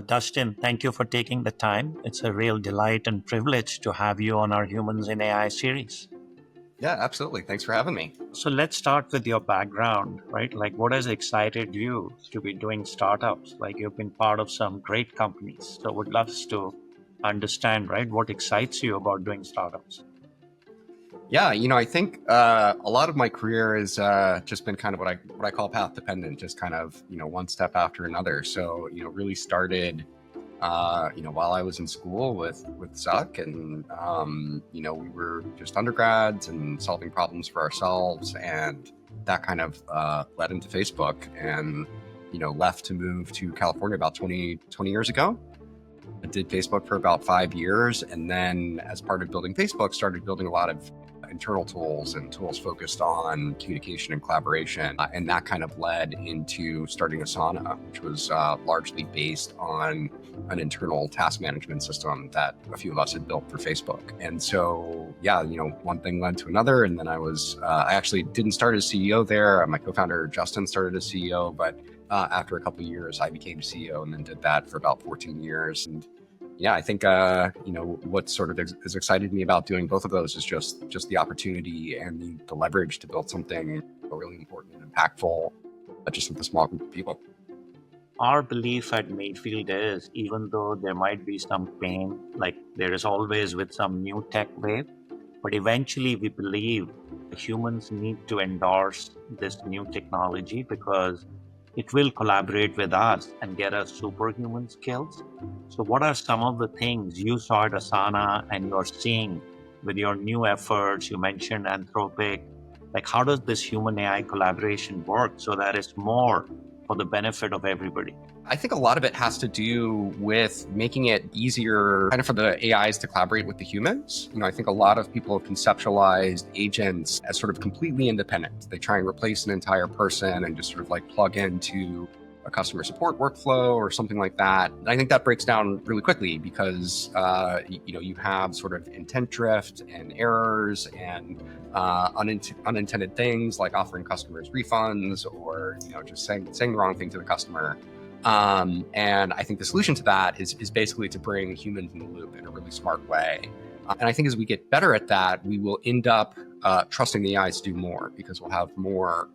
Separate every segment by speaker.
Speaker 1: Dustin, thank you for taking the time. It's a real delight and privilege to have you on our Humans in AI series.
Speaker 2: Yeah, absolutely. Thanks for having me.
Speaker 1: So let's start with your background, right? Like, what has excited you to be doing startups? Like, you've been part of some great companies. So would love to understand, right, what excites you about doing startups?
Speaker 2: Yeah, I think a lot of my career has just been kind of what I call path dependent, just kind of one step after another. So really started while I was in school with Zuck, and we were just undergrads and solving problems for ourselves, and that kind of led into Facebook, and left to move to California about 20 years ago. I did Facebook for about 5 years, and then as part of building Facebook, started building a lot of internal tools and tools focused on communication and collaboration. And that kind of led into starting Asana, which was largely based on an internal task management system that a few of us had built for Facebook. And so, yeah, one thing led to another. And then I actually didn't start as CEO there. My co-founder, Justin, started as CEO, but after a couple of years, I became CEO and then did that for about 14 years. And yeah, I think, what sort of has excited me about doing both of those is just the opportunity and the leverage to build something really important and impactful, just with a small group of people.
Speaker 1: Our belief at Mayfield is, even though there might be some pain, like there is always with some new tech wave, but eventually we believe humans need to endorse this new technology because it will collaborate with us and get us superhuman skills. So what are some of the things you saw at Asana and you're seeing with your new efforts? You mentioned Anthropic. Like, how does this human AI collaboration work so that it's more for the benefit of everybody?
Speaker 2: I think a lot of it has to do with making it easier kind of for the AIs to collaborate with the humans. I think a lot of people have conceptualized agents as sort of completely independent. They try and replace an entire person and just sort of like plug into a customer support workflow or something like that. And I think that breaks down really quickly because, you have sort of intent drift and errors and unintended things like offering customers refunds or, just saying the wrong thing to the customer. And I think the solution to that is basically to bring humans in the loop in a really smart way. And I think as we get better at that, we will end up trusting the AIs to do more because we'll have more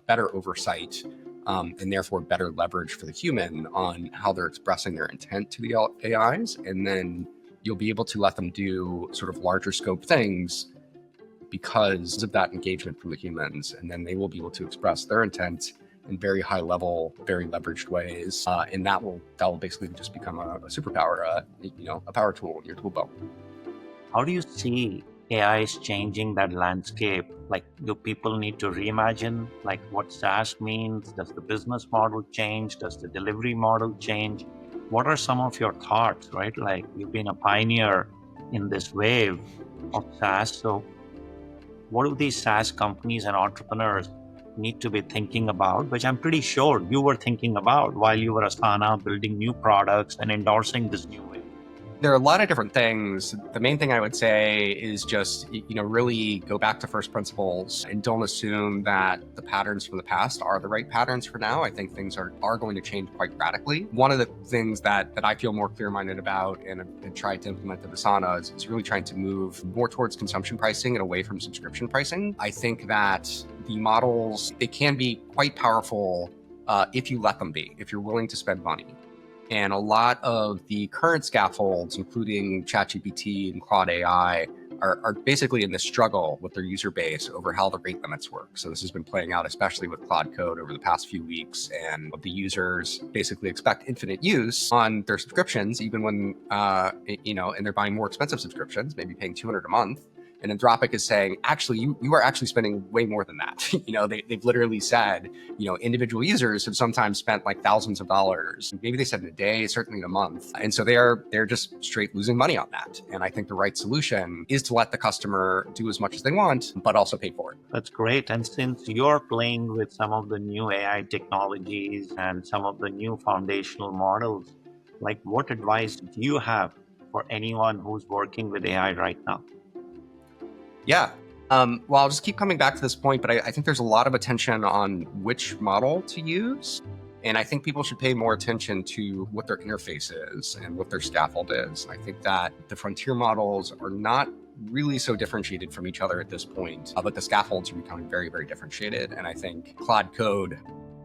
Speaker 2: better oversight and therefore better leverage for the human on how they're expressing their intent to the AIs. And then you'll be able to let them do sort of larger scope things because of that engagement from the humans. And then they will be able to express their intent in very high level, very leveraged ways. And that will basically just become a superpower, a power tool in your tool belt.
Speaker 1: How do you see AI is changing that landscape? Like, do people need to reimagine like what SaaS means? Does the business model change? Does the delivery model change? What are some of your thoughts, right? Like, you've been a pioneer in this wave of SaaS. So what do these SaaS companies and entrepreneurs need to be thinking about, which I'm pretty sure you were thinking about while you were Asana building new products and endorsing this new way?
Speaker 2: There are a lot of different thare The main thing I would say is just, really go back to first principles and don't assume that the patterns from the past are the right patterns for now. I think things are going to change quite radically. One of the things that I feel more clear-minded about and have tried to implement at Asana is really trying to move more towards consumption pricing and away from subscription pricing. I think that the models, they can be quite powerful if you let them be, if you're willing to spend money. And a lot of the current scaffolds, including ChatGPT and Claude AI, are basically in this struggle with their user base over how the rate limits work. So this has been playing out, especially with Claude Code over the past few weeks. And the users basically expect infinite use on their subscriptions, even when, and they're buying more expensive subscriptions, maybe paying $200 a month. And Anthropic is saying, actually, you are actually spending way more than that. They've literally said, individual users have sometimes spent like thousands of dollars. Maybe they said in a day, certainly in a month. And so they're just straight losing money on that. And I think the right solution is to let the customer do as much as they want, but also pay for it.
Speaker 1: That's great. And since you're playing with some of the new AI technologies and some of the new foundational models, like what advice do you have for anyone who's working with AI right now?
Speaker 2: Yeah. Well, I'll just keep coming back to this point, but I think there's a lot of attention on which model to use. And I think people should pay more attention to what their interface is and what their scaffold is. And I think that the frontier models are not really so differentiated from each other at this point, but the scaffolds are becoming very, very differentiated. And I think Claude Code,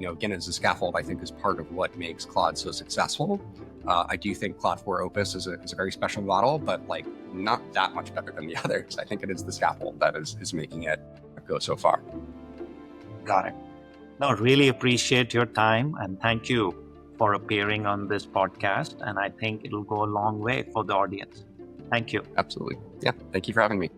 Speaker 2: again, as a scaffold, I think is part of what makes Claude so successful. I do think Claude 4 Opus is a very special model, but like not that much better than the others. I think it is the scaffold that is making it go so far.
Speaker 1: Got it. No, really appreciate your time and thank you for appearing on this podcast. And I think it'll go a long way for the audience. Thank you.
Speaker 2: Absolutely. Yeah. Thank you for having me.